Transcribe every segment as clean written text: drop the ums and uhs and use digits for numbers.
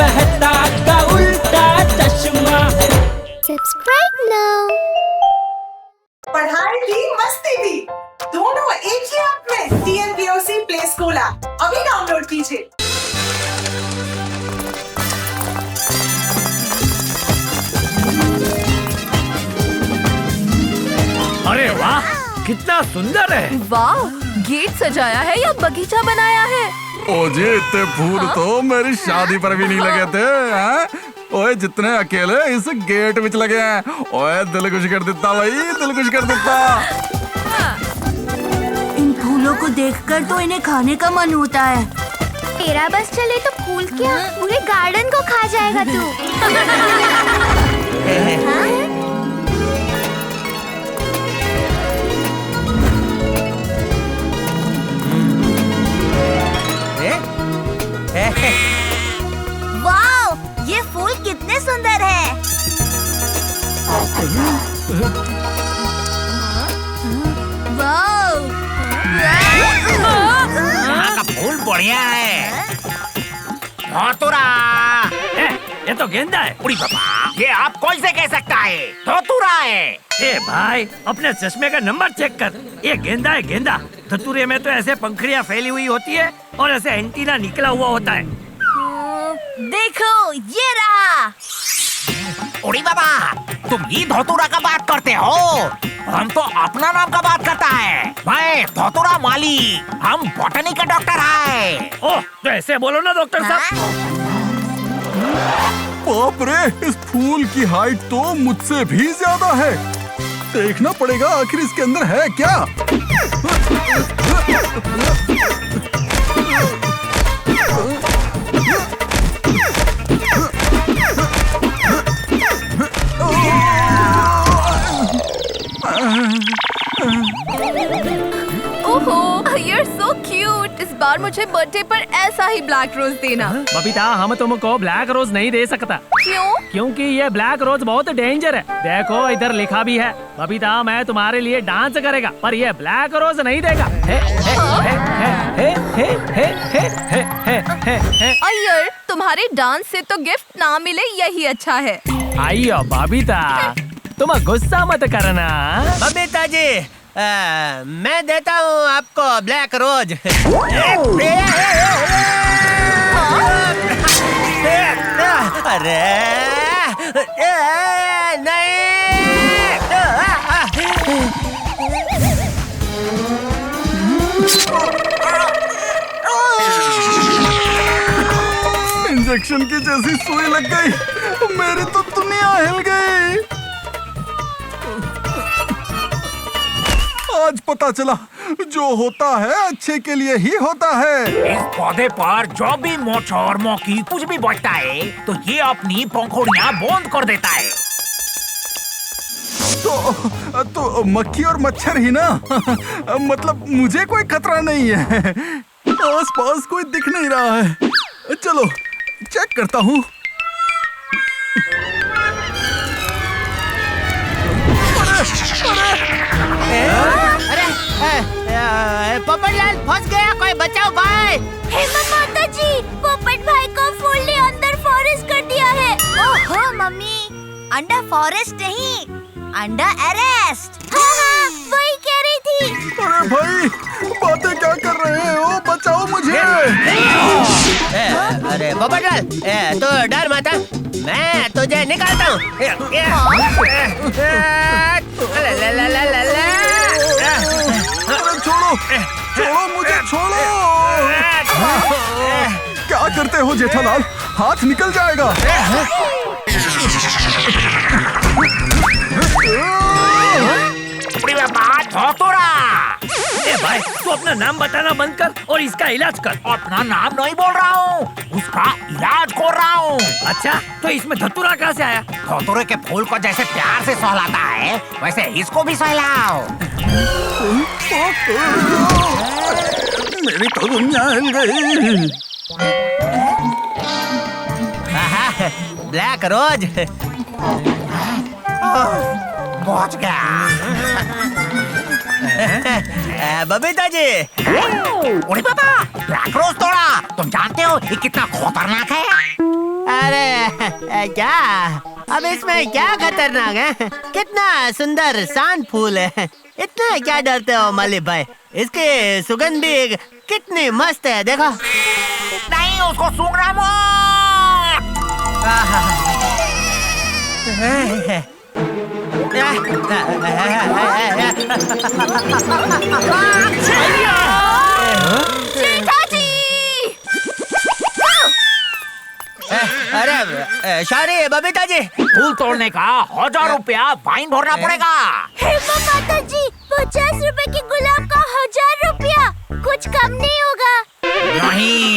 मेहता का उल्टा चश्मा है। Subscribe now. पढ़ाई भी मस्ती भी दोनों एक ही ऐप में। TNPOC प्ले स्कूल ऐप अभी डाउनलोड कीजिए। अरे वाह, कितना सुंदर है। वाह, गेट सजाया है या बगीचा बनाया है? ओजे इतने फूल तो मेरी शादी पर भी नहीं लगे थे। ओए जितने अकेले इस गेट विच लगे हैं। ओए दिल खुश कर देता भाई, दिल खुश कर देता। इन फूलों को देखकर तो इन्हें खाने का मन होता है। तेरा बस चले तो फूल क्या पूरे गार्डन को खा जाएगा तू। वाह, ये फूल कितने सुंदर है। वाह, यहाँ का फूल बढ़िया है। धोतुरा, ये तो गेंदा है। उड़ी बाबा, ये आप कौन से कह सकता है? धोतुरा है। ए भाई, अपने चश्मे का नंबर चेक कर। ये गेंदा है, गेंदा। धतूरे में तो ऐसे पंखुड़ियाँ फैली हुई होती है और ऐसे एंटीना निकला हुआ होता है। देखो ये रहा। उड़ी बाबा, तुम ही धोतुरा का बात करते हो? हम तो अपना नाम का बात करता है। मैं धोतुरा माली, हम बॉटनी का डॉक्टर है। ओह, तो ऐसे बोलो ना डॉक्टर साहब। बाप रे, इस फूल की हाइट तो मुझसे भी ज्यादा है। देखना पड़ेगा आखिर इसके अंदर है क्या। ओहो, you're so cute। इस बार मुझे बर्थडे पर ऐसा ही ब्लैक रोज देना। बबीता, हम तुमको ब्लैक रोज नहीं दे सकता। क्यों? क्योंकि ये ब्लैक रोज बहुत डेंजर है। देखो इधर लिखा भी है, बबीता मैं तुम्हारे लिए डांस करेगा, पर ये ब्लैक रोज नहीं देगा। अय्यर, तुम्हारे डांस से तो गिफ्ट ना मिले यही अच्छा है। आइयो बबीता, तुम गुस्सा मत करना। बबीता जी, मैं देता हूँ आपको ब्लैक रोज। अरे नहीं। इंजेक्शन की जैसी सुई लग गई, मेरी तो दुनिया हिल गई। आज पता चला, जो होता है अच्छे के लिए ही होता है। इस पौधे पर जो भी मोच और मौकी कुछ भी बचता है तो ये अपनी पंखुड़ियाँ बंद कर देता है। तो मक्खी और मच्छर ही ना। मतलब मुझे कोई खतरा नहीं है। आसपास कोई दिख नहीं रहा है। चलो चेक करता हूँ। अरे पोपटलाल फंस गया, कोई बचाओ भाई। हे माता जी, पोपट भाई को फूल ने अंदर फॉरेस्ट कर दिया है। ओहो मम्मी, अंडर फॉरेस्ट नहीं, अंडर अरेस्ट। हाँ, वही कह रही थी। अरे भाई, बातें क्या कर रहे हो? बचाओ मुझे। अरे पोपटलाल, तो डर मत, मैं तुझे निकालता हूँ। छोड़ो, छोड़ो मुझे, छोड़ो। क्या करते हो जेठालाल? हाथ निकल जाएगा। धोतुरा, ए भाई, तू अपना नाम बताना बंद कर और इसका इलाज कर। अपना नाम नहीं बोल रहा हूँ, उसका इलाज कर रहा हूँ। अच्छा, तो इसमें धतूरा कहाँ से आया? धोतुरे के फूल को जैसे प्यार से सहलाता है, वैसे इसको भी सहलाओ। मेरी तो दुनिया हिल गई। Black rose. पहुंच गया। बबीता जी। अरे बाबा, ब्लैक रोज तोड़ा। तुम जानते हो ये कितना खतरनाक है? अरे क्या अब इसमें क्या खतरनाक है? कितना सुंदर शांत फूल है। इतना क्या डरते हो माली भाई? इसकी सुगंध भी कितनी मस्त है, देखो। नहीं, उसको सूंघना मत। जेठाजी! अरे सॉरी बबीता जी। फूल तोड़ने का 1000 रुपया फाइन भरना पड़ेगा। हेमा माता जी, 50 रुपए के गुलाब का 1000 रुपया, कुछ कम नहीं होगा? नहीं।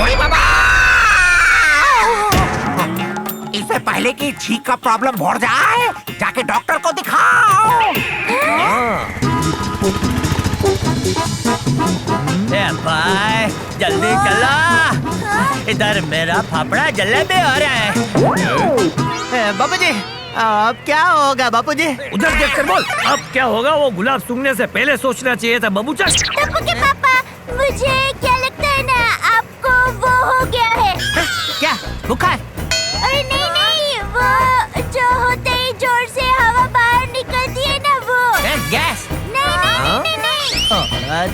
ओरे बाबा, इससे पहले कि छींक का प्रॉब्लम बढ़ जाए, जाके डॉक्टर को दिखाओ। भाई जल्दी चलो, इधर मेरा फाफड़ा जलेबी हो रहा है। बापू जी अब क्या होगा बापू जी? उधर देख कर बोल, अब क्या होगा? वो गुलाब सूंघने से पहले सोचना चाहिए था बबूचा। टप्पू के पापा, मुझे क्या लगता है ना, आपको वो हो गया है। क्या बुखार? अरे नहीं नहीं, वो जो होते ही जोर से हवा बाहर निकलती है ना, वो। गैस? नहीं नहीं नहीं नहीं।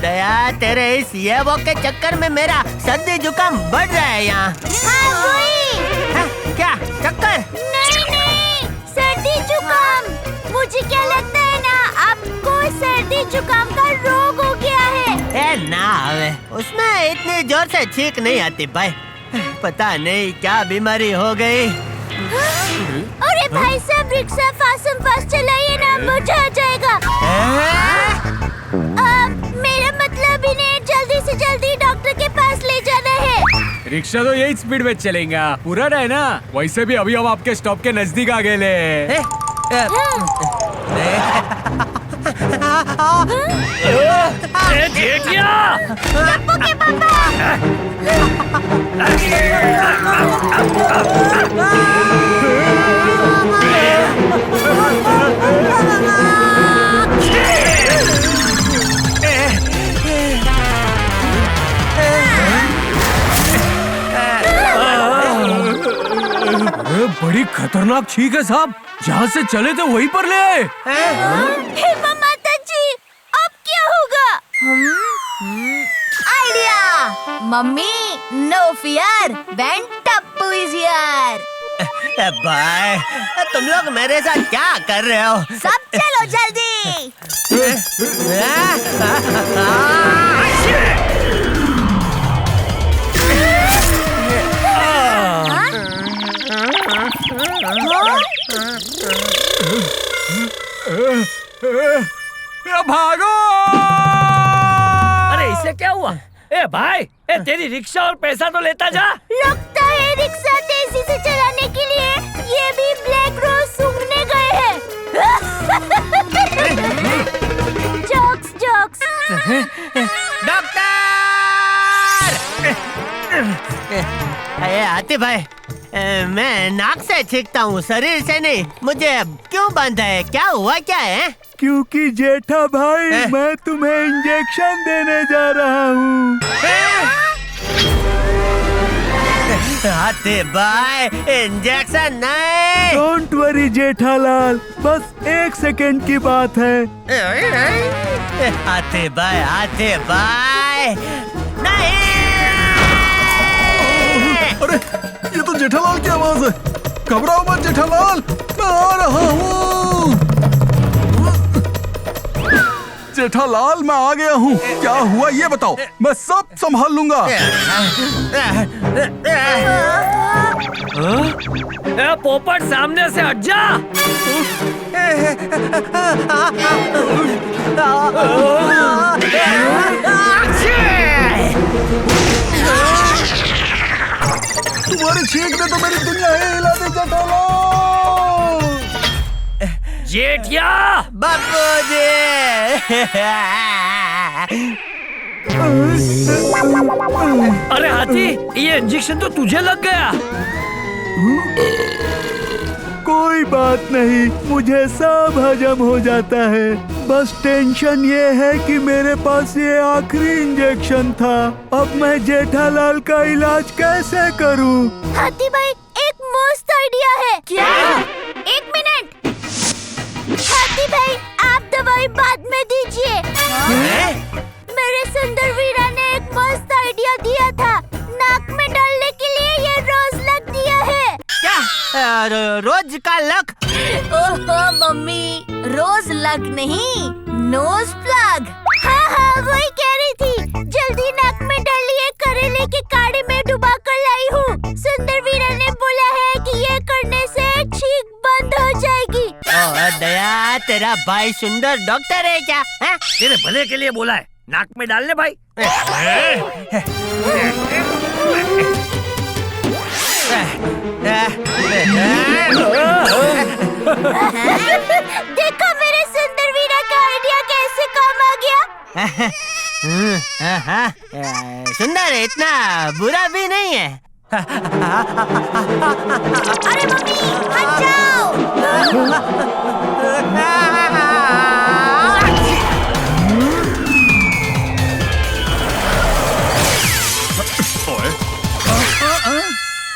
दया, तेरे इस ये वो के चक्कर में मेरा सर्दी जुकाम बढ़ रहा है यहाँ। हाँ वही। क्या चक्कर? नहीं नहीं, सर्दी जुकाम। मुझे क्या लगता है ना, आपको सर्दी जुकाम का रोग हो गया है। ना हवे, उसमें इतनी जोर से छींक नहीं आती भाई। पता नहीं क्या बीमारी हो गई। अरे भाई साहब, रिक्शा फास्ट चलाइए ना, मजा आ जाएगा। मेरा मतलब इन्हें जल्दी से जल्दी डॉक्टर के पास ले जाना है। रिक्शा तो यही स्पीड में चलेगा, पूरा है ना। वैसे भी अभी हम आपके स्टॉप के नजदीक आ गए ले। जेठिया! टप्पू के पापा! बड़ी खतरनाक छींक है साहब, जहाँ से चले थे वहीं पर ले आए। हेमा माता जी, अब क्या होगा? Idea! Mummy, no fear, when Tappu is here. भाई तुम लोग मेरे साथ क्या कर रहे हो? सब चलो जल्दी। भागो! अरे इसे क्या हुआ? ए भाई, ए तेरी रिक्शा और पैसा तो लेता जा। लगता है रिक्शा तेजी से चलाने के लिए ये भी ब्लैक रोज सूंघने गए हैं। Jokes jokes. डॉक्टर! अरे आते भाई, मैं नाक से छींकता हूँ, शरीर से नहीं। मुझे क्यों बंद है? क्या हुआ क्या है? क्योंकि जेठा भाई मैं तुम्हें इंजेक्शन देने जा रहा हूँ। आते भाई, इंजेक्शन नहीं। डोंट वरी जेठालाल, बस 1 सेकेंड की बात है। आते भाई नहीं। अरे ये तो जेठालाल की आवाज है। घबराओ मत जेठालाल, मैं आ रहा हूँ। जेठालाल मैं आ गया हूँ। क्या हुआ ये बताओ, मैं सब संभाल लूंगा। ए पोपट, सामने से हट जा। तुम्हारी छींक ने तो मेरी दुनिया ही हिला दी जेठालाल। जेठिया! बापूजी! अरे हाथी, ये इंजेक्शन तो तुझे लग गया। कोई बात नहीं, मुझे सब हजम हो जाता है। बस टेंशन ये है कि मेरे पास ये आखिरी इंजेक्शन था। अब मैं जेठालाल का इलाज कैसे करूं? हाथी भाई एक मस्त आइडिया है। क्या? एक मिनट। हाथी भाई आप दवाई बाद में दीजिए। मेरे सुंदर वीरा ने एक मस्त आइडिया दिया था। नाक में डालने के लिए ये रोज लग दिया है। क्या रोज का लक? ओहो मम्मी, रोज लग नहीं, नोज प्लग। हाँ वही कह रही थी। जल्दी नाक में डालिए, करेले के काढ़े में डुबा कर लाई हूँ। सुंदर वीरा ने बोला है कि ये करने से छींक बंद हो जाएगी। ओ दया, तेरा भाई सुंदर डॉक्टर है क्या? तेरे भले के लिए बोला है, नाक में डालने भाई। देखो मेरे सुंदर वीरा का आइडिया कैसे काम आ गया। सुंदर इतना बुरा भी नहीं है। अरे मम्मी हट जाओ।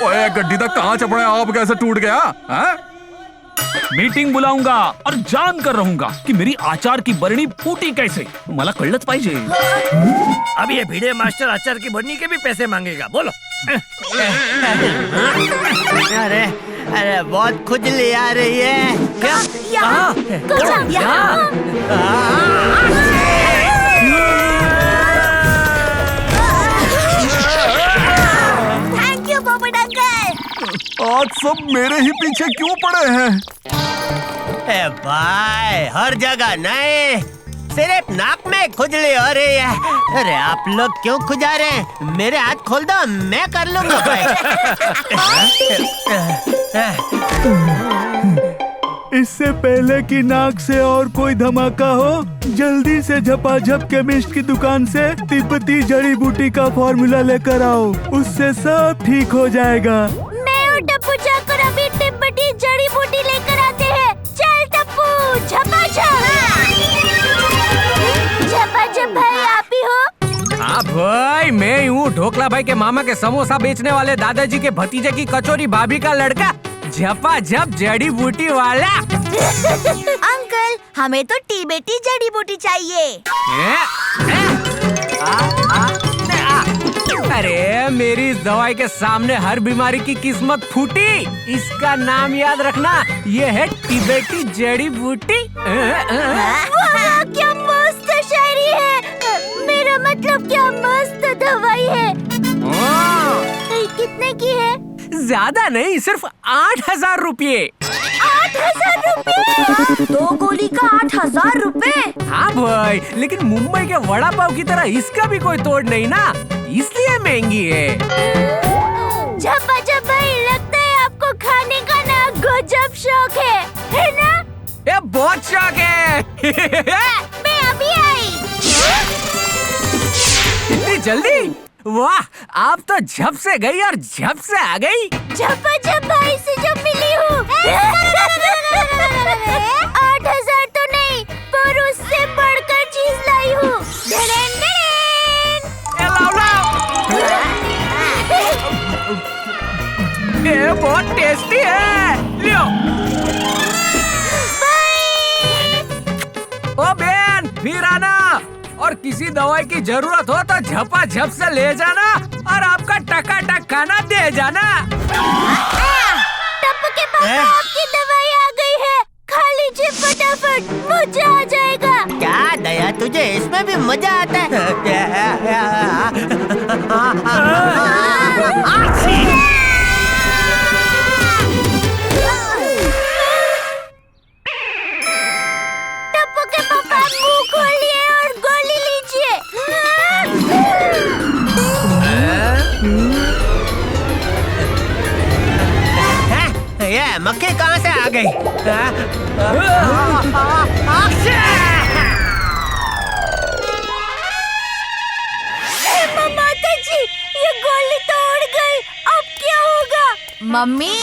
ओए गड्डी तक कहाँ चपड़ा आप कैसे टूट गया? मीटिंग बुलाऊंगा और जान कर रहूंगा कि मेरी आचार की बरणी फूटी कैसे। मला कळलंच पाहिजे। अब ये भिड़े मास्टर आचार की बरनी के भी पैसे मांगेगा। बोलो। अरे अरे बहुत खुजली आ रही है। यहाँ थैंक यू पोपट अंकल। आज सब मेरे ही पीछे क्यों पड़े हैं? ए भाई हर जगह नहीं, सिर्फ नाक में खुजली हो रही है। अरे आप लोग क्यों खुजा रहे हैं? मेरे हाथ खोल दो, मैं कर लूंगा भाई। इससे पहले कि नाक से और कोई धमाका हो, जल्दी से झपाझप केमिस्ट की दुकान से तिब्बती जड़ी बूटी का फॉर्मूला लेकर आओ। उससे सब ठीक हो जाएगा। मैं और टप्पू जाकर अभी तिब्बती जड़ी बूटी लेकर आते हैं। चल टप्पू, झपाझप। झपाझप भाई आप ही हो? हाँ भाई मैं ही हूँ, ढोकला भाई के मामा के समोसा बेचने वाले दादाजी के भतीजे की कचौरी भाभी का लड़का, झपाझप जड़ी बूटी वाला। अंकल हमें तो टिबेटी जड़ी बूटी चाहिए। अरे मेरी इस दवाई के सामने हर बीमारी की किस्मत फूटी। इसका नाम याद रखना, ये है टिबेटी जड़ी बूटी। वाह, क्या मस्त शायरी है। मेरा मतलब क्या मस्त दवाई है। कितने की है? ज्यादा नहीं, सिर्फ 8,000 रुपये। 8,000 रुपये? 2 गोली का 8,000 रुपए। हाँ भाई, लेकिन मुंबई के वड़ा पाव की तरह इसका भी कोई तोड़ नहीं ना, इसलिए महंगी है। झपाझप भाई लगता है आपको खाने का ना गजब शौक है ना? ये बहुत शौक है। मैं अभी आई। इतनी जल्दी? वाह, आप तो झप से गई और झप से आ गई। झपाझप भाई से जो मिली हूँ। 8,000 तो नहीं, पर उससे बढ़कर चीज लाई हूँ। ये बहुत टेस्टी है। लियो। ओ बहन, फिर आना, और किसी दवाई की जरूरत हो तो झपाझप से ले जाना और आपका टकाटक खाना दे जाना। टप्पू के पास आपकी दवाई आ गई है, खा लीजिए फटाफट, मजा आ जाएगा। क्या दया, तुझे इसमें भी मजा आता है? टप्पू के पापा मुंह खोलिए और गोली लीजिए। ये मक्खी कहाँ से आ गई? माता जी, ये गोली तो उड़ गई, अब क्या होगा? Mummy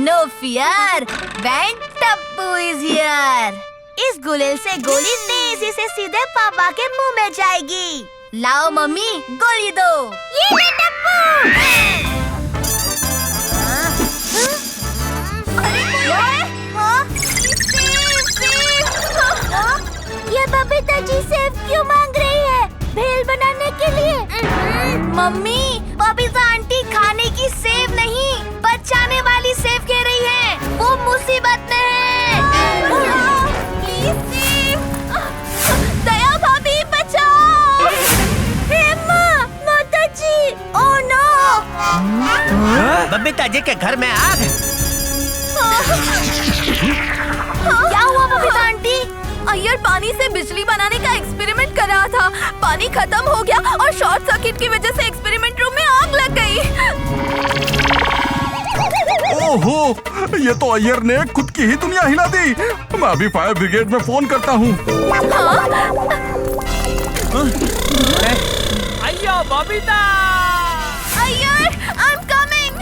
no fear, when Tappu is here. इस गुलेल से गोली तेजी से सीधे पापा के मुंह में जाएगी। लाओ मम्मी, गोली दो। ये ले टप्पू। अरे ये बबीता जी सेब क्यों मांग रही है? भेल बनाने के लिए? मम्मी, बबीता आंटी खाने की सेब नहीं, बचाने वाली सेब कह रही है। वो मुसीबत में है। दया भाभी बचाओ। हे माँ, माता जी। Oh no. बबीता जी के घर में आग। क्या हुआ बबीता आंटी? अय्यर पानी से बिजली बनाने का एक्सपेरिमेंट कर रहा था। पानी खत्म हो गया और शॉर्ट सर्किट की वजह से एक्सपेरिमेंट रूम में आग लग गई। ओहो, ये तो अय्यर ने खुद की ही दुनिया हिला दी। मैं अभी फायर ब्रिगेड में फोन करता हूँ। अय्यो Babita! Iyer, I am coming.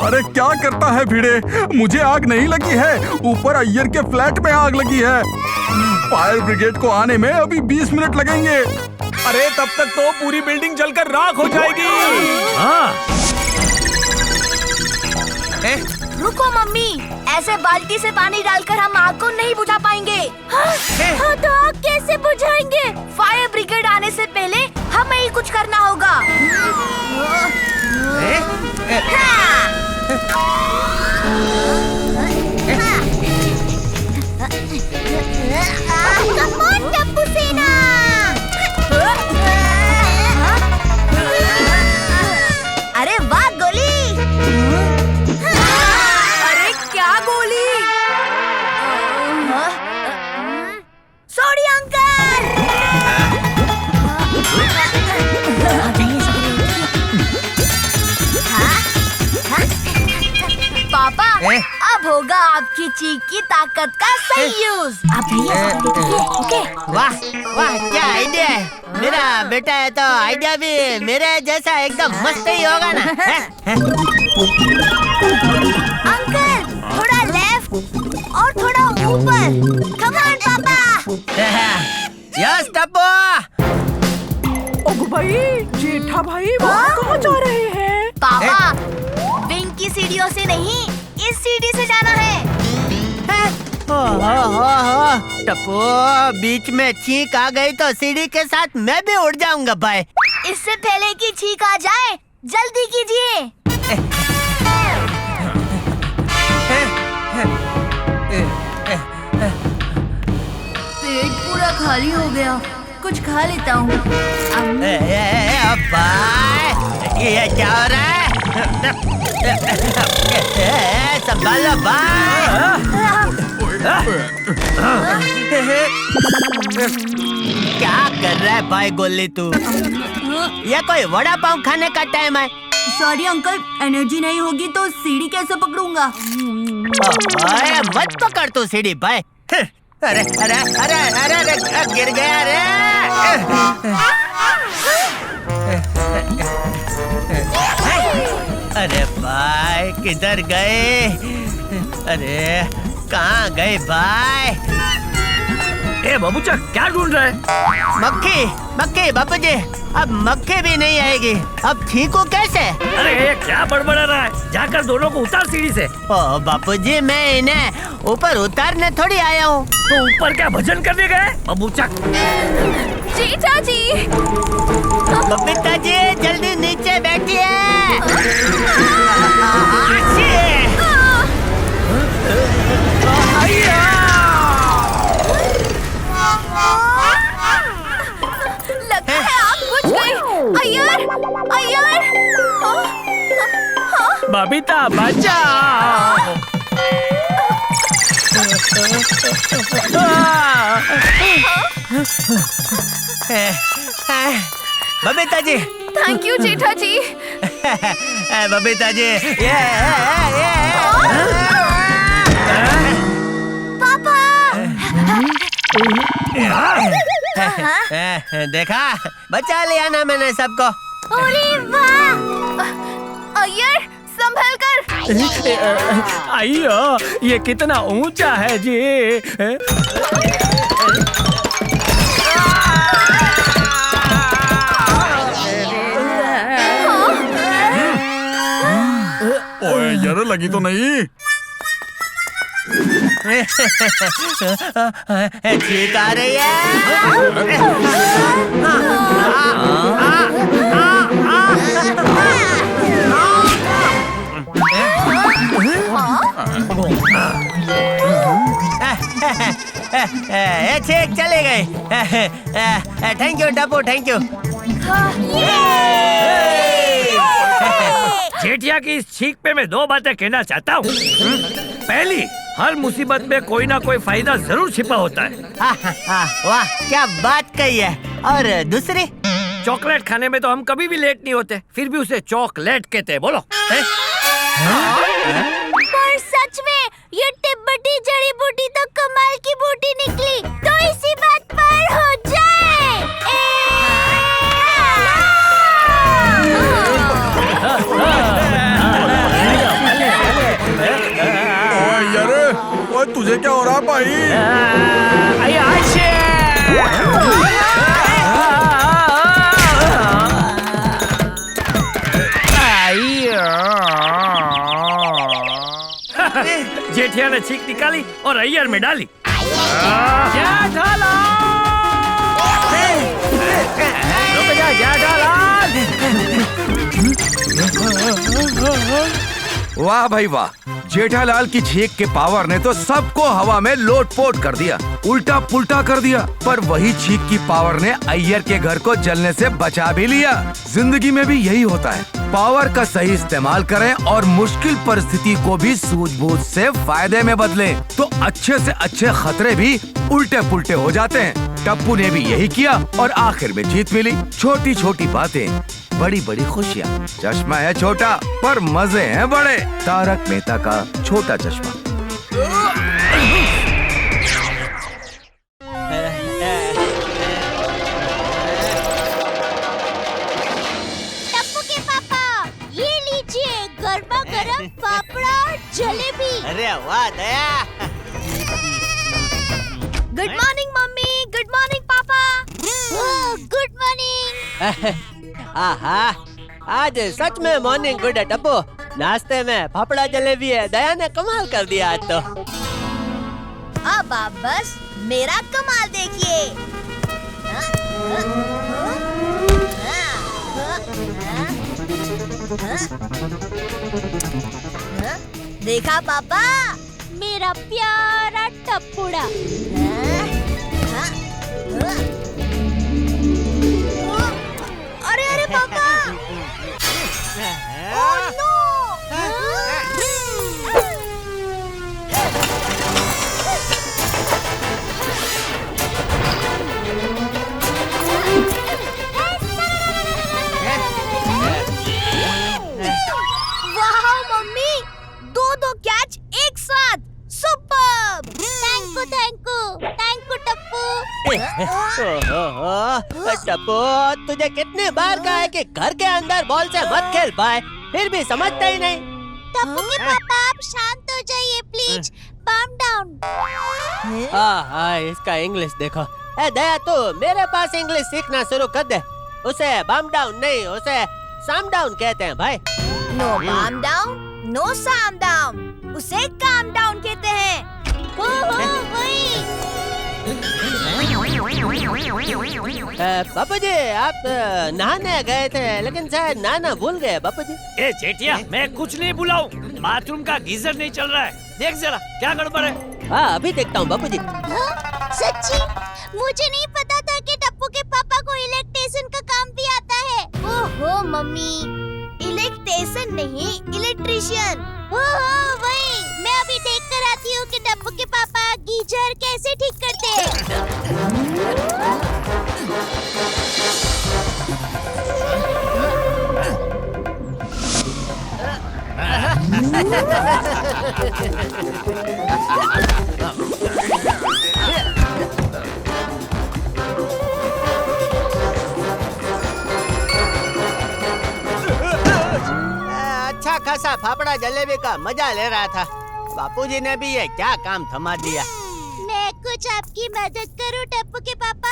अरे क्या करता है भिड़े, मुझे आग नहीं लगी है, ऊपर अय्यर के फ्लैट में आग लगी है। फायर ब्रिगेड को आने में अभी 20 मिनट लगेंगे। अरे तब तक तो पूरी बिल्डिंग जलकर राख हो जाएगी। रुको मम्मी, ऐसे बाल्टी से पानी डालकर हम आग को नहीं बुझा पाएंगे। हाँ, तो आग कैसे बुझाएंगे? फायर ब्रिगेड आने से पहले हमें ही कुछ करना होगा। Come on, टप्पू सेना! अरे वाह गोली! अरे क्या गोली? Sorry uncle! पापा, अब होगा आपकी चीख की ताकत का सही यूज। आप ओके? वाह वाह, क्या आइडिया है। मेरा बेटा है तो आइडिया भी मेरे जैसा एकदम मस्त ही होगा ना। अंकल, थोड़ा लेफ्ट और थोड़ा ऊपर। कम ऑन पापा। यस टप्पू। ओगो भाई, जेठा भाई वहाँ कहाँ जा रहे हैं? पापा, विंग की सीढ़ियों से नहीं, इस सीढ़ी से जाना है। टप्पू, बीच में छींक आ गई तो सीढ़ी के साथ मैं भी उड़ जाऊंगा भाई। इससे पहले कि छींक आ जाए, जल्दी कीजिए। पेट पूरा खाली हो गया, कुछ खा लेता हूँ। भाई, ये क्या हो रहा है? संभालो भाई। क्या कर रहा है भाई गोली तू? ये कोई वड़ा पाव खाने का टाइम है। सॉरी अंकल, एनर्जी नहीं होगी तो सीढ़ी कैसे पकड़ूंगा? अरे मत पकड़ तू सीढ़ी भाई। अरे अरे अरे अरे अरे गिर गया रे। अरे भाई किधर गए? अरे कहाँ गए भाई? ए बाबूचा, क्या ढूंढ रहे हैं? मक्खी मक्खी बापूजी, अब मक्खी भी नहीं आएगी। अब छींकू कैसे? अरे ये क्या बड़बड़ा रहा है? जाकर दोनों को उतार सीढ़ी से। ओ बापूजी, मैं इन्हें ऊपर उतारने थोड़ी आया हूँ। तो ऊपर क्या भजन करने गए बाबूचा? जीठा जी, बबीता जी जल्दी नीचे बैठिए। लगता है आग बुझ गई। अय्यर, अय्यर! बबीता बचाओ! बबीता जी, थैंक यू जेठा जी। बबीता जी, पापा! देखा, बचा लिया ना मैंने सबको। अरे वाह! अय्यर संभल कर। अयो ये कितना ऊंचा है जी। ओए यार लगी तो नहीं। ठीक आ रही है। ठीक चले गए। Thank you Tappu, thank you. Jethiya की इस छींक पे मैं दो बातें कहना चाहता हूँ। पहली, हर मुसीबत में कोई ना कोई फायदा जरूर छिपा होता है। वाह क्या बात कही है। और दूसरी, चॉकलेट खाने में तो हम कभी भी लेट नहीं होते, फिर भी उसे चॉकलेट कहते हैं। बोलो। पर सच में ये तिब्बती जड़ी बूटी तो कमाल की बूटी निकली। तो इसी बात पर हो जाए। यार ओए तुझे क्या हो रहा भाई? जेठिया ने छींक निकाली और अय्यर में डाली। वाह भाई वाह, जेठालाल की छींक के पावर ने तो सबको हवा में लोटपोट कर दिया, उल्टा पुल्टा कर दिया। पर वही छींक की पावर ने अय्यर के घर को जलने से बचा भी लिया। जिंदगी में भी यही होता है, पावर का सही इस्तेमाल करें और मुश्किल परिस्थिति को भी सूझबूझ से फायदे में बदलें, तो अच्छे से अच्छे खतरे भी उल्टे पुल्टे हो जाते हैं। टप्पू ने भी यही किया और आखिर में जीत मिली। छोटी छोटी बातें, बड़ी बड़ी खुशियाँ। चश्मा है छोटा पर मजे हैं बड़े। तारक मेहता का छोटा चश्मा। टप्पू के पापा, ये लीजिए गर्मा गर्म पापड़ा और जलेबी। अरे वाह Daya. Good morning mummy, good morning papa. Good morning. आहा, आज सच में मॉर्निंग गुड है टप्पू। नाश्ते में फाफड़ा जलेबी है। दया ने कमाल कर दिया आज तो। अब आप बस मेरा कमाल देखिए। देखा पापा, मेरा प्यारा टप्पूड़ा। अरे अरे पापा, ओह नो! वाह मम्मी, दो कैच एक साथ। Super. Thank you Tappu. Tappu, तुझे कितने बार कहा है कि घर के अंदर बॉल से मत खेल पाए, फिर भी समझता ही नहीं। टप्पू के पापा, आप शांत हो जाइए प्लीज। Calm down. इसका इंग्लिश देखो। दया तू मेरे पास इंग्लिश सीखना शुरू कर दे। उसे बम डाउन नहीं, उसे साम डाउन कहते हैं भाई। नो बाम डाउन, नो साम डाउन, उसे काम डाउन कहते हैं। बापूजी, आप नहाने गए थे लेकिन शायद नहाना भूल गए बापूजी। ए जेठिया, मैं कुछ नहीं बुलाऊं। बाथरूम का गीजर नहीं चल रहा है, देख जरा क्या गड़बड़ है। हाँ अभी देखता हूँ बापूजी। सच्ची मुझे नहीं पता था कि टप्पू के पापा को इलेक्ट्रिशियन का काम भी आता है। ओहो मम्मी, इलेक्ट्रिशियन नहीं, इलेक्ट्रिशियन। ओहो वही। मैं अभी देख कर आती हूँ कि टप्पू के पापा गीजर कैसे ठीक करते हैं। खासा फाफड़ा जलेबी का मजा ले रहा था। बापूजी ने भी ये क्या काम थमा दिया। मैं कुछ आपकी मदद करूं टप्पू के पापा?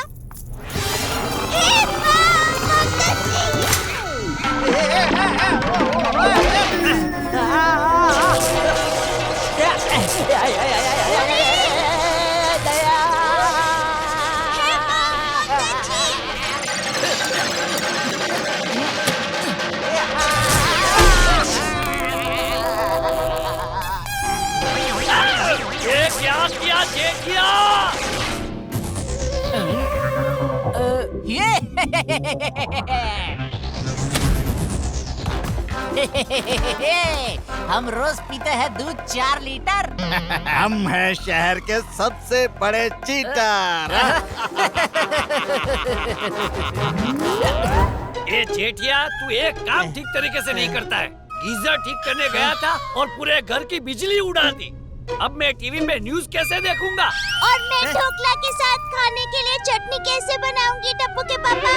ये क्या किया जेठिया? हम रोज पीते हैं दूध 4 लीटर। हम हैं शहर के सबसे बड़े चीटर। ए जेठिया, तू एक काम ठीक तरीके से नहीं करता है। गीजर ठीक करने गया था और पूरे घर की बिजली उड़ा दी। अब मैं टीवी पे न्यूज़ कैसे देखूंगा? और मैं ढोकला के साथ खाने के लिए चटनी कैसे बनाऊंगी टप्पू के पापा?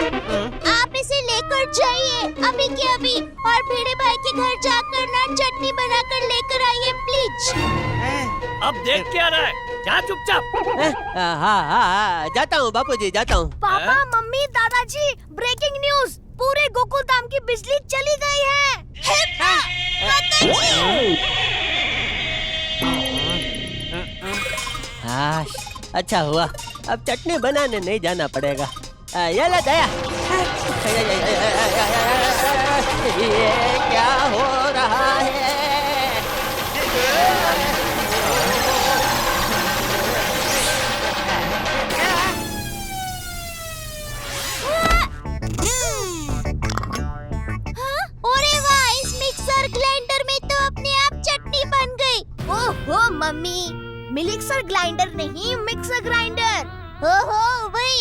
आप इसे लेकर जाइए अभी के अभी और भिड़े भाई के घर जाकर ना चटनी बनाकर लेकर आइए प्लीज। अब देख क्या रहा है? जा चुपचाप। हाँ, जाता हूँ बापूजी, जाता हूँ। पापा, मम्मी, दादाजी, ब्रेकिंग न्यूज, पूरे गोकुल धाम की बिजली चली गई है। हाँ, अच्छा हुआ, अब चटनी बनाने नहीं जाना पड़ेगा। ये ले दया। ये क्या हो रहा है? अरे वाह, इस मिक्सर ग्राइंडर में तो अपने आप चटनी बन गई। ओहो मम्मी, मिक्सर ग्राइंडर नहीं, मिक्सर ग्राइंडर। ओहो वही।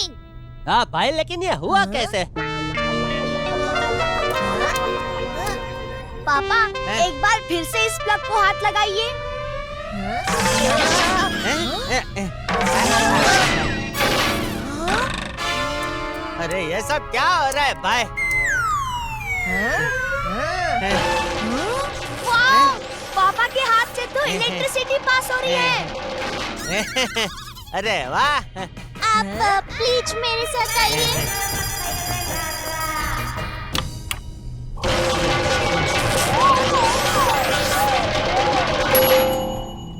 हाँ भाई, लेकिन ये हुआ कैसे? पापा, एक बार फिर से इस प्लग को हाथ लगाइए। अरे ये सब क्या हो रहा है भाई? वाह, पापा के हाथ से तो इलेक्ट्रिसिटी पास हो रही है। अरे वाह। आप प्लीज मेरे साथ आइए।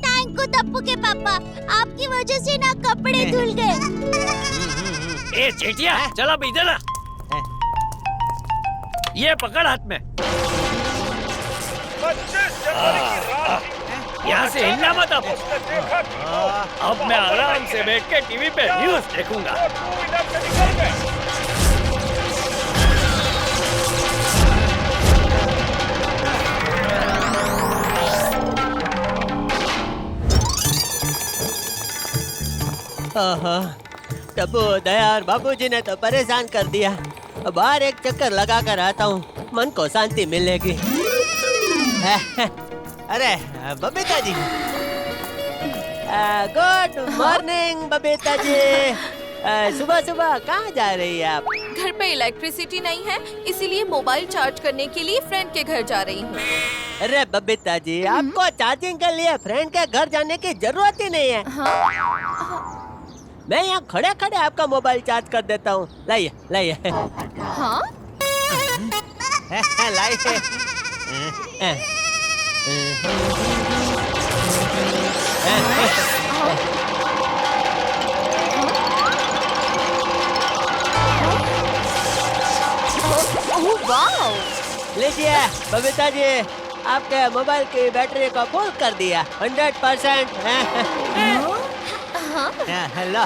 थैंक यू टप्पू के पापा, आपकी वजह से ना कपड़े धुल गए। ए जेठिया, चल अब इधर आ। ये पकड़ हाथ में। यहाँ से हिलना मत अब। अब मैं आराम से बैठ के टीवी पे न्यूज़ देखूंगा। टप्पू, दया और बाबूजी ने तो परेशान कर दिया। बाहर एक चक्कर लगा कर आता हूँ, मन को शांति मिलेगी। अरे बबीता जी, गुड मॉर्निंग बबीता जी। सुबह सुबह कहाँ जा रही है आप? घर पे इलेक्ट्रिसिटी नहीं है, इसीलिए मोबाइल चार्ज करने के लिए फ्रेंड के घर जा रही हूँ। अरे बबीता जी, आपको चार्जिंग के लिए फ्रेंड के घर जाने की जरूरत ही नहीं है। मैं यहाँ खड़े खड़े आपका मोबाइल चार्ज कर देता हूँ। लाइए लाइए। हाँ? लाइए। लीजिए बबीता जी, आपके मोबाइल की बैटरी को फुल कर दिया 100%। Hello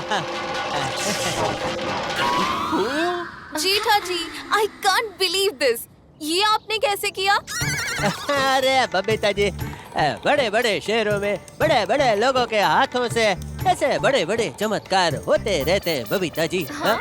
Jetha ji, I can't believe this. ये आपने कैसे किया? अरे बबीता जी, बड़े बड़े शहरों में बड़े बड़े लोगों के हाथों से ऐसे बड़े बड़े चमत्कार होते रहते हैं बबीता जी। हाँ?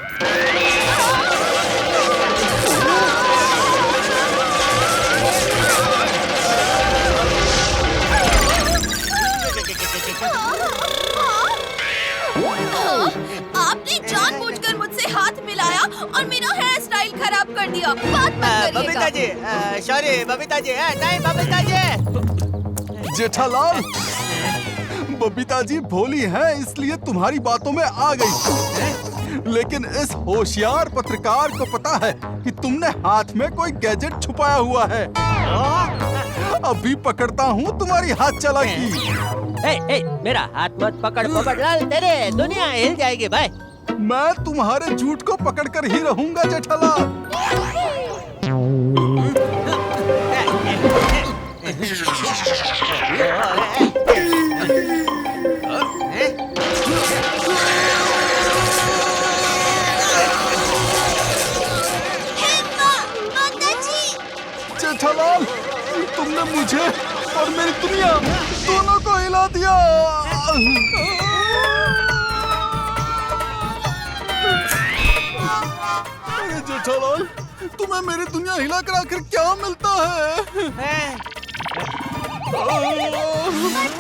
आपने जानबूझकर मुझसे हाथ मिलाया और मेरा हेयर स्टाइल खराब कर दिया, बात मत बबीता करिएगा। जी, सॉरी बबीता जी, नहीं बबीता जी। जेठालाल, बबीता जी भोली हैं इसलिए तुम्हारी बातों में आ गई, लेकिन इस होशियार पत्रकार को पता है कि तुमने हाथ में कोई गैजेट छुपाया हुआ है। अभी पकड़ता हूँ तुम्हारी हाथ चालाकी। मेरा हाथ मत पकड़ पोपटलाल, तेरे दुनिया हिल जाएगी भाई। मैं तुम्हारे झूठ को पकड़ कर ही रहूंगा जेठालाल। जेठालाल, तुमने मुझे और मेरी दुनिया दोनों को हिला दिया। अरे जेठालाल, तुम्हें मेरी दुनिया हिला कर आखिर क्या मिलता है?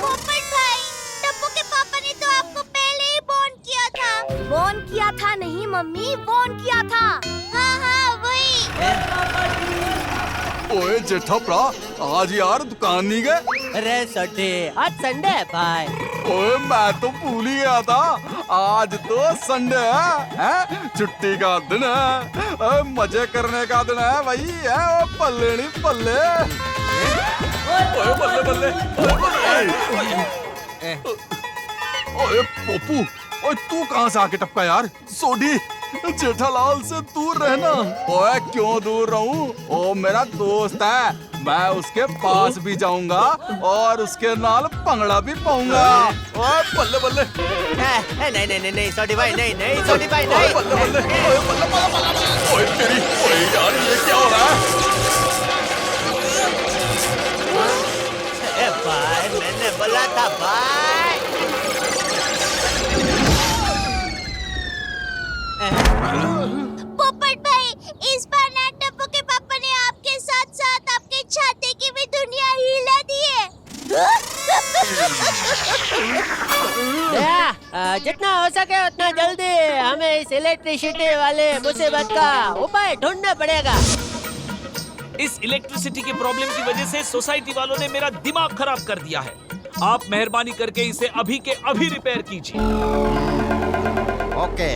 पोपट भाई, टप्पू के पापा ने तो आपको पहले ही वॉर्न किया था। वॉर्न किया था नहीं मम्मी, वॉर्न किया था। हाँ हाँ वही। ओए जेठा, आज यार दुकान नहीं गए? अरे संडे, आज संडे है भाई। ओए मैं तो भूल ही गया था, आज तो संडे है, छुट्टी का दिन है, मजे करने का दिन है भाई। है पल्ले नहीं पल्ले, ओए बल्ले बल्ले, ओए पोपू, ओए तू कहाँ से आके टपका यार? सोडी, जेठालाल से दूर रहना। ओए क्यों दूर रहूं? ओ मेरा दोस्त है, मैं उसके पास भी जाऊंगा और उसके नाल पंगड़ा भी पाऊंगा। ओए बल्ले बल्ले, नहीं नहीं नहीं सोडी भाई, नहीं नहीं सोडी भाई, नहीं। बल्ले बल्ले, ओए बल्ले बल्ले, ओए तेरी, ओए यार ये क्या हो रहा है? भाई मैंने बोला था भाई। पोपट भाई, इस बार ना टप्पू के पापा ने आपके साथ साथ आपके छाते की भी दुनिया हिला दी है। जितना हो सके उतना जल्दी हमें इस इलेक्ट्रिसिटी वाले मुसीबत का उपाय ढूंढना पड़ेगा। इस इलेक्ट्रिसिटी की प्रॉब्लम की वजह से सोसाइटी वालों ने मेरा दिमाग खराब कर दिया है। आप मेहरबानी करके इसे अभी के अभी रिपेयर कीजिए। ओके।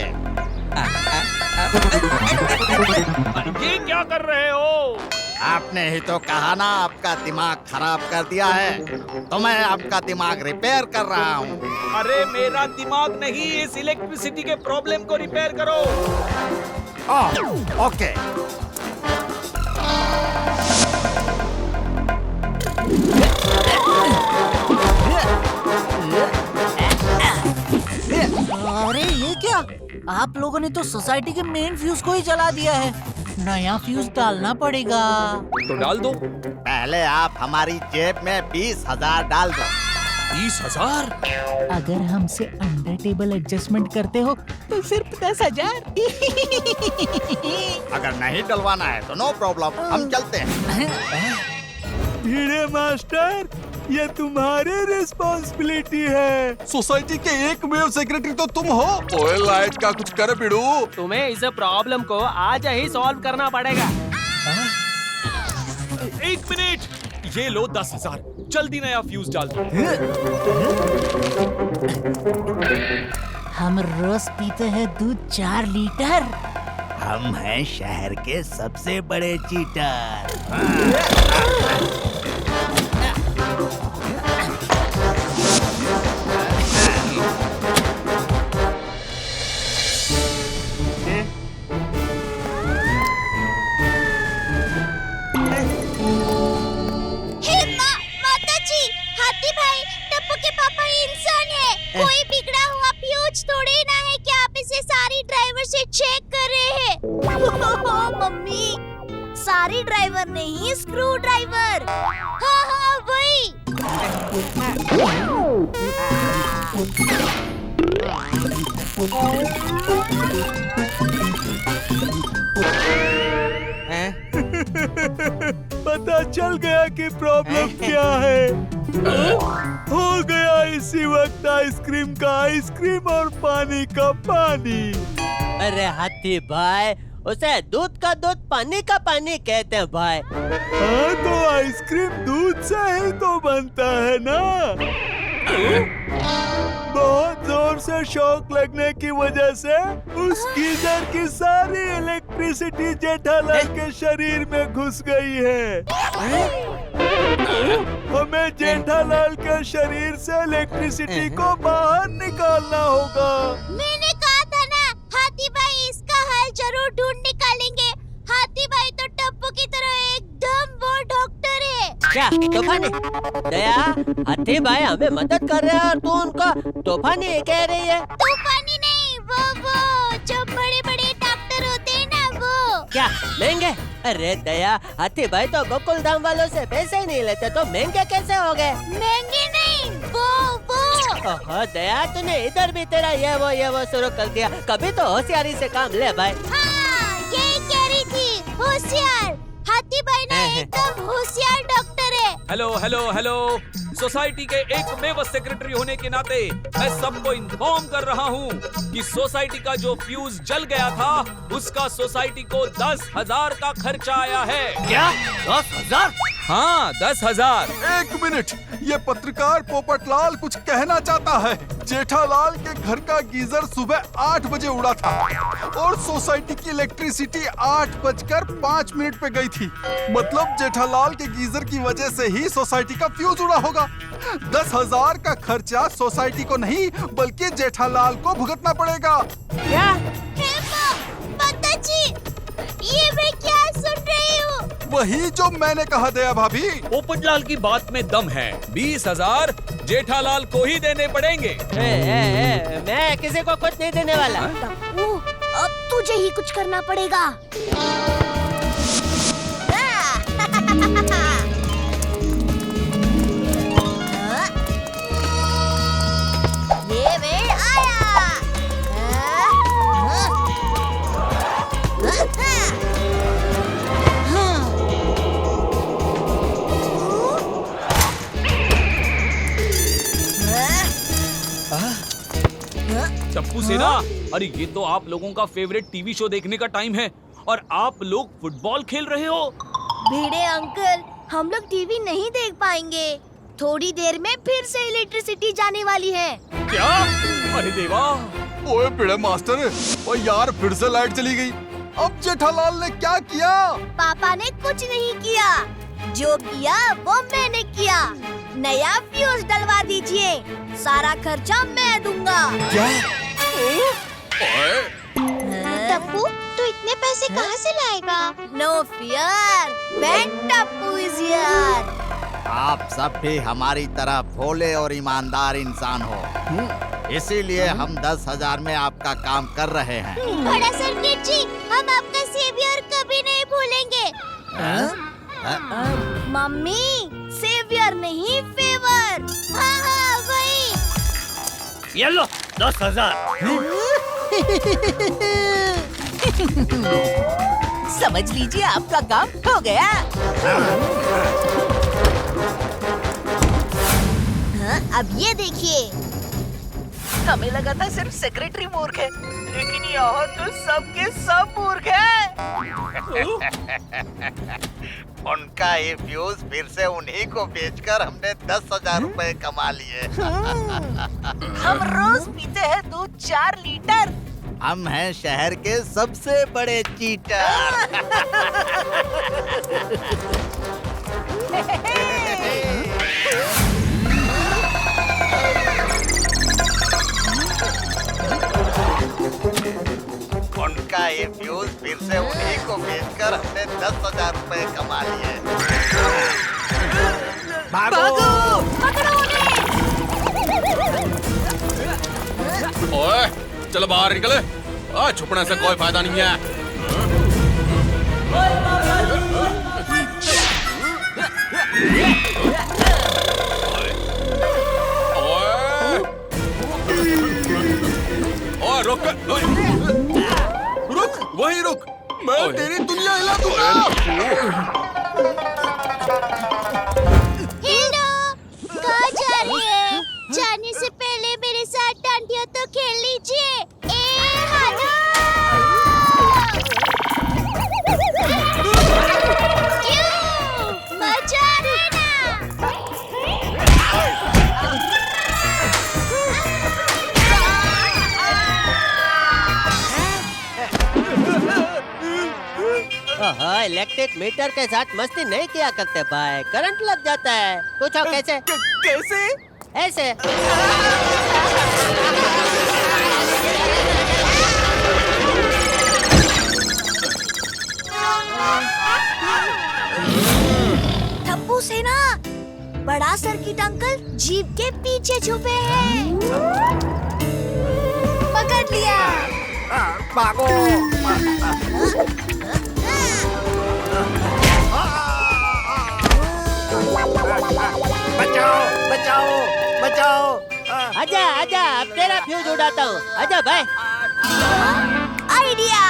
ये क्या कर रहे हो? आपने ही तो कहा ना आपका दिमाग खराब कर दिया है, तो मैं आपका दिमाग रिपेयर कर रहा हूँ। अरे मेरा दिमाग नहीं, इस इलेक्ट्रिसिटी के प्रॉब्लम को रिपेयर करो। ओके। अरे ये क्या? आप लोगों ने तो सोसाइटी के मेन फ्यूज को ही जला दिया है। नया फ्यूज डालना पड़ेगा। तो डाल दो। पहले आप हमारी जेब में 20,000 डाल दो। 20,000? अगर हमसे अंडर टेबल एडजस्टमेंट करते हो तो सिर्फ 10,000। अगर नहीं डलवाना है तो नो प्रॉब्लम, हम चलते हैं। भिड़े मास्टर, ये तुम्हारी रिस्पॉन्सिबिलिटी है। सोसाइटी के एकमेव सेक्रेटरी तो तुम हो। ओए लाइट का कुछ कर बिड़ू। तुम्हें इस प्रॉब्लम को आज ही सॉल्व करना पड़ेगा। 1 मिनट, ये लो 10,000, जल्दी नया फ्यूज डाल दो। हम रोज पीते हैं दूध 4 लीटर। हम हैं शहर के सबसे बड़े चीटर। हाथी भाई, टप्पू के पापा इंसान है। कोई बिगड़ा हुआ फ्यूज थोड़ी ना है कि आप इसे सारी ड्राइवर से चेक कर रहे हैं। मम्मी, सारी ड्राइवर नहीं, स्क्रू ड्राइवर। हाँ हाँ वही। पता चल गया कि प्रॉब्लम क्या है। हो गया इसी वक्त आइसक्रीम का आइसक्रीम और पानी का पानी। अरे हाथी भाई, उसे दूध का दूध पानी का पानी कहते हैं भाई। हाँ तो आइसक्रीम दूध से ही तो बनता है ना। बहुत जोर से शॉक लगने की वजह से उस गीजर की सारी इलेक्ट्रिसिटी जेठालाल के शरीर में घुस गई है। हमें जेठालाल के शरीर से इलेक्ट्रिसिटी को बाहर निकालना होगा। मैंने कहा था ना, हाथी भाई इसका हल जरूर ढूंढ निकालेंगे। हाथी भाई तो टप्पू की तरह एकदम वो डॉक्टर है। क्या तूफानी? दया, हाथी भाई हमें मदद कर रहे हैं और तू उनका तूफानी कह रही है? तूफानी नहीं, वो जो बड़े बड़े डॉक्टर होते हैं ना वो। क्या महंगे? अरे दया, हाथी भाई तो गोकुल धाम वालों से पैसे ही नहीं लेते, तो महंगे कैसे हो गए? महंगे नहीं, वो ओहो दया, तूने इधर भी तेरा ये वो शुरू कर दिया। कभी तो होशियारी से काम ले भाई। हाँ, यही कह रही थी, होशियार। हाथी भाई ना एकदम होशियार डॉक्टर है। हेलो हेलो हेलो, सोसाइटी के एकमेव सेक्रेटरी होने के नाते मैं सबको इन्फॉर्म कर रहा हूँ कि सोसाइटी का जो फ्यूज जल गया था उसका सोसाइटी को 10,000 का खर्चा आया है। क्या 10,000? हाँ 10,000। एक मिनट, ये पत्रकार पोपटलाल कुछ कहना चाहता है। जेठालाल के घर का गीजर सुबह 8 बजे उड़ा था और सोसाइटी की इलेक्ट्रिसिटी 8:05 पे गई थी। मतलब जेठालाल के गीजर की वजह से ही सोसाइटी का फ्यूज उड़ा होगा। 10,000 का खर्चा सोसाइटी को नहीं बल्कि जेठालाल को भुगतना पड़ेगा। क्या? माताजी, ये मैं क्या सुन रही हूँ? वही जो मैंने कहा दया भाभी। पोपटलाल की बात में दम है। 20,000 जेठालाल को ही देने पड़ेंगे। मैं किसी को कुछ नहीं देने वाला। अब तुझे ही कुछ करना पड़ेगा। ये वे आया। टप्पू सेना, अरे ये तो आप लोगों का फेवरेट टीवी शो देखने का टाइम है और आप लोग फुटबॉल खेल रहे हो। भिड़े अंकल, हम लोग टीवी नहीं देख पाएंगे। थोड़ी देर में फिर से इलेक्ट्रिसिटी जाने वाली है। क्या? अरे देवा। ओए भिड़े मास्टर, ओ यार फिर से लाइट चली गई। अब जेठालाल ने क्या किया? पापा ने कुछ नहीं किया, जो किया वो मैंने किया। नया फ्यूज डलवा दीजिए, सारा खर्चा मैं दूंगा। टप्पू, तू इतने पैसे कहाँ से लाएगा? No fear, when Tappu is here. आप सब भी हमारी तरह भोले और ईमानदार इंसान हो, इसीलिए हम 10,000 में आपका काम कर रहे हैं। बड़ा सर्किट जी, हम आपका सेवियर कभी नहीं भूलेंगे। मम्मी, सेवियर नहीं फेवर। हाँ वही। ये लो 10,000। समझ लीजिए आपका काम हो गया। अब ये देखिए। हमें लगा था सिर्फ सेक्रेटरी मूर्ख है, लेकिन यहाँ तो सबके सब मूर्ख है। उनका ये फ्यूज फिर से उन्हीं को बेचकर हमने 10,000 रुपए कमा लिए। हम रोज पीते हैं दूध 4 लीटर। हम हैं शहर के सबसे बड़े चीटर। उनका ये फ्यूज फिर से उन्हीं को बेचकर हमने 10,000 रुपए कमा लिए। भागो! ओए, चलो बाहर निकले। छुपने से कोई फायदा नहीं है। ओए रुक, रुक, वहीं रुक। मैं तेरी दुनिया हिला दूंगा। हेलो, कहाँ जा रही है? जाने से पहले मेरे साथ डांडिया तो खेल लीजिए। ओहो, इलेक्ट्रिक मीटर के साथ मस्ती नहीं किया करते भाई, करंट लग जाता है। पूछो कैसे? कैसे? ऐसे। टप्पू सेना, बड़ा सर्किट अंकल जीप के पीछे छुपे हैं। पकड़ लिया। भागो। बचाओ, बचाओ, बचाओ। आजा, आजा, अब तेरा फ्यूज उड़ाता हूँ। आजा भाई। आइडिया।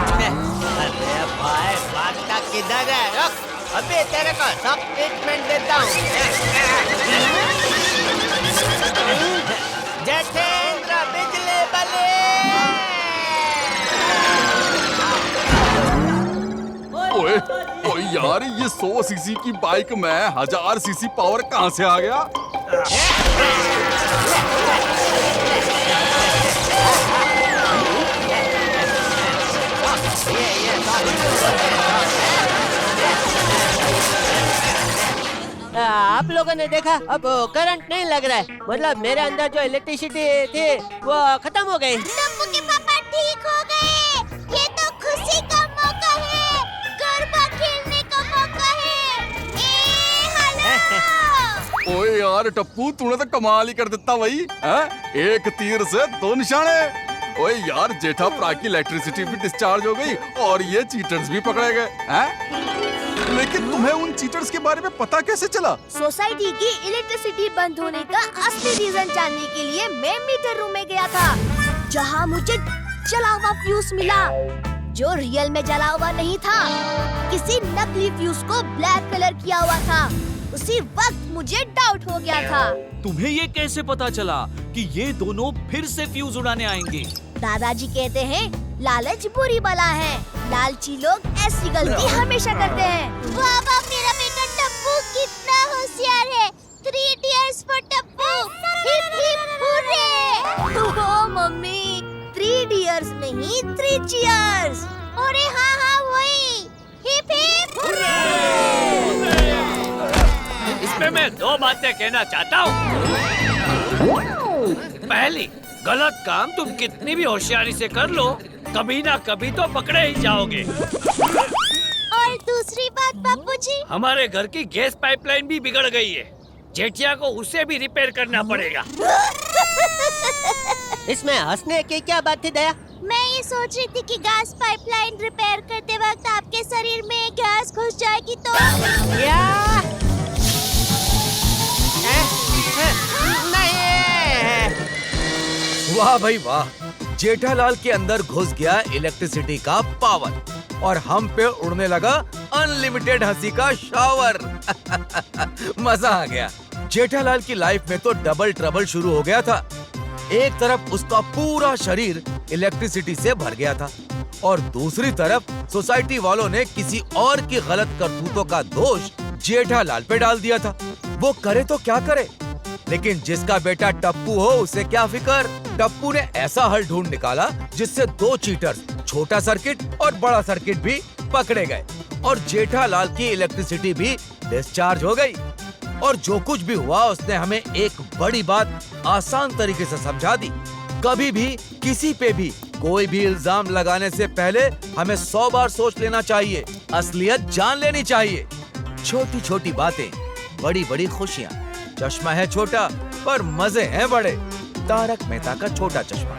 अरे भाई, भागता किधर है? रुक, अभी तेरे को शॉक ट्रीटमेंट देता हूँ। जतेंद्र बिजली बले। ओए ओए यार, ये 100 सीसी की बाइक में 1000 सीसी पावर कहाँ से आ गया? आप लोगों ने देखा, अब करंट नहीं लग रहा है, मतलब मेरे अंदर जो इलेक्ट्रिसिटी थी वो खत्म हो गई। टप्पू के पापा ठीक हो गए। ये तो खुशी का मौका है, गरबा खेलने का मौका है। हेलो। ओए यार टप्पू, तूने तो कमाल ही कर देता भाई। एक तीर से 2 निशाने। ओए यार, जेठा प्रा की इलेक्ट्रिसिटी भी डिस्चार्ज हो गई और ये चीटर्स भी पकड़े गए। लेकिन तुम्हें उन चीटर्स के बारे में पता कैसे चला? सोसाइटी की इलेक्ट्रिसिटी बंद होने का असली रीजन जानने के लिए मैं मीटर रूम में गया था, जहां मुझे जला हुआ फ्यूज मिला, जो रियल में जला हुआ नहीं था। किसी नकली फ्यूज को ब्लैक कलर किया हुआ था। उसी वक्त मुझे डाउट हो गया था। तुम्हें ये कैसे पता चला कि ये दोनों फिर से फ्यूज उड़ाने आएंगे? दादाजी कहते हैं लालच बुरी बला है, लालची लोग ऐसी गलती हमेशा करते हैं। वाह, मेरा बेटा टप्पू कितना होशियार है। 3 idiots for Tappu. Hip hip hurray. Oh mummy, 3 idiots नहीं 3 चीयर्स। अरे हाँ हाँ वही, हिप हिप हुर्रे। इसमें मैं 2 बातें कहना चाहता हूँ। पहली, गलत काम तुम कितनी भी होशियारी से कर लो, कभी ना कभी तो पकड़े ही जाओगे। और दूसरी बात बापूजी, हमारे घर की गैस पाइपलाइन भी बिगड़ गई है, जेठिया को उसे भी रिपेयर करना पड़ेगा। इसमें हंसने की क्या बात थी दया? मैं ये सोच रही थी कि गैस पाइपलाइन रिपेयर करते वक्त आपके शरीर में गैस घुस जाएगी तो। वाह भाई वाह, जेठालाल के अंदर घुस गया इलेक्ट्रिसिटी का पावर और हम पे उड़ने लगा अनलिमिटेड हंसी का शावर। मजा आ गया। जेठालाल की लाइफ में तो डबल ट्रबल शुरू हो गया था। एक तरफ उसका पूरा शरीर इलेक्ट्रिसिटी से भर गया था और दूसरी तरफ सोसाइटी वालों ने किसी और की गलत करतूतों का दोष जेठालाल पे डाल दिया था। वो करे तो क्या करे, लेकिन जिसका बेटा टप्पू हो उसे क्या फिकर। टप्पू ने ऐसा हल ढूंढ निकाला जिससे 2 चीटर्स, छोटा सर्किट और बड़ा सर्किट भी पकड़े गए और जेठालाल की इलेक्ट्रिसिटी भी डिस्चार्ज हो गई। और जो कुछ भी हुआ उसने हमें एक बड़ी बात आसान तरीके से समझा दी। कभी भी किसी पे भी कोई भी इल्जाम लगाने से पहले हमें 100 बार सोच लेना चाहिए, असलियत जान लेनी चाहिए। छोटी छोटी बातें, बड़ी बड़ी खुशियाँ। चश्मा है छोटा पर मजे हैं बड़े। तारक मेहता का छोटा चश्मा।